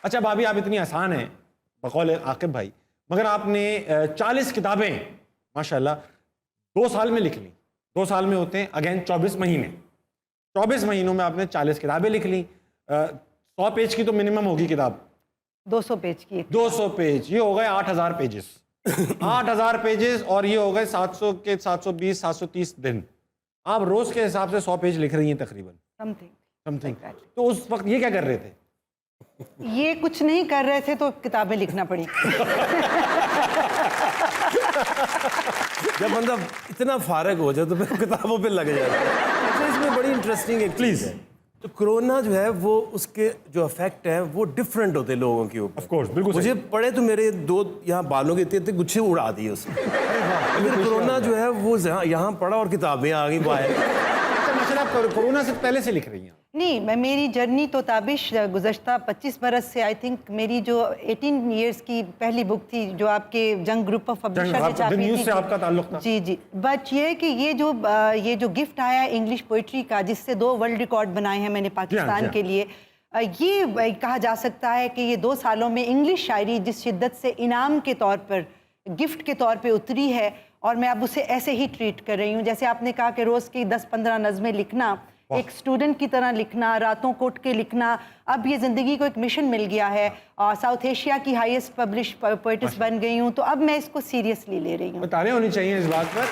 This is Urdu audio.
اچھا بھابھی آپ اتنی آسان ہیں بقول عاقب بھائی، مگر آپ نے 40 کتابیں ماشاءاللہ 2 سال میں لکھ لی. 2 سال میں ہوتے ہیں اگین 24 مہینے. 24 مہینوں میں آپ نے 40 کتابیں لکھ لی. 100 پیج کی تو منیمم ہوگی کتاب. 200 پیج کی. 200 پیج، یہ ہو گئے 8000 پیجز. 8000 پیجز، اور یہ ہو گئے 700 کے 720 730 دن. آپ روز کے حساب سے 100 پیج لکھ رہی ہیں تقریباً. Some thing. تو اس وقت یہ کیا کر رہے تھے؟ یہ کچھ نہیں کر رہے تھے تو کتابیں لکھنا پڑی. جب بندہ اتنا فارغ ہو جائے تو پھر کتابوں پہ لگ جاتا ہے. اچھا اس میں بڑی انٹرسٹنگ ایک چیز ہے، تو کرونا جو ہے وہ اس کے جو افیکٹ ہیں وہ ڈفرینٹ ہوتے ہیں لوگوں کے اوپر. آف کورس بالکل. مجھے پڑھے تو میرے 2 یہاں بالوں کے اتنے گچھے اڑا دیے اس میں. پھر کرونا جو ہے وہ یہاں پڑھا اور کتابیں آ گئی باہر. مثلا آپ کورونا سے پہلے سے لکھ رہی ہیں؟ نہیں، میری جرنی تو تابش گزشتہ 25 برس سے، آئی تھنک میری جو 18 ایئرس کی پہلی بک تھی جو آپ کے جنگ گروپ آف پبلشر نے چھاپی نیوز سے آپ کا تعلق تھا. جی بٹ یہ کہ یہ جو گفٹ آیا ہے انگلش پوئٹری کا، جس سے 2 ورلڈ ریکارڈ بنائے ہیں میں نے پاکستان کے لیے، یہ کہا جا سکتا ہے کہ یہ 2 سالوں میں انگلش شاعری جس شدت سے انعام کے طور پر، گفٹ کے طور پہ اتری ہے، اور میں اب اسے ایسے ہی ٹریٹ کر رہی ہوں. جیسے آپ نے کہا کہ روز کی 10-15 نظمیں لکھنا، ایک اسٹوڈنٹ کی طرح لکھنا، راتوں کو اٹھ کے لکھنا، اب یہ زندگی کو ایک مشن مل گیا ہے. ساؤتھ ایشیا کی ہائیسٹ پبلش پوئٹس بن گئی ہوں، تو اب میں اس کو سیریسلی لے رہی ہوں. بتانے ہونی چاہیے اس بات پر.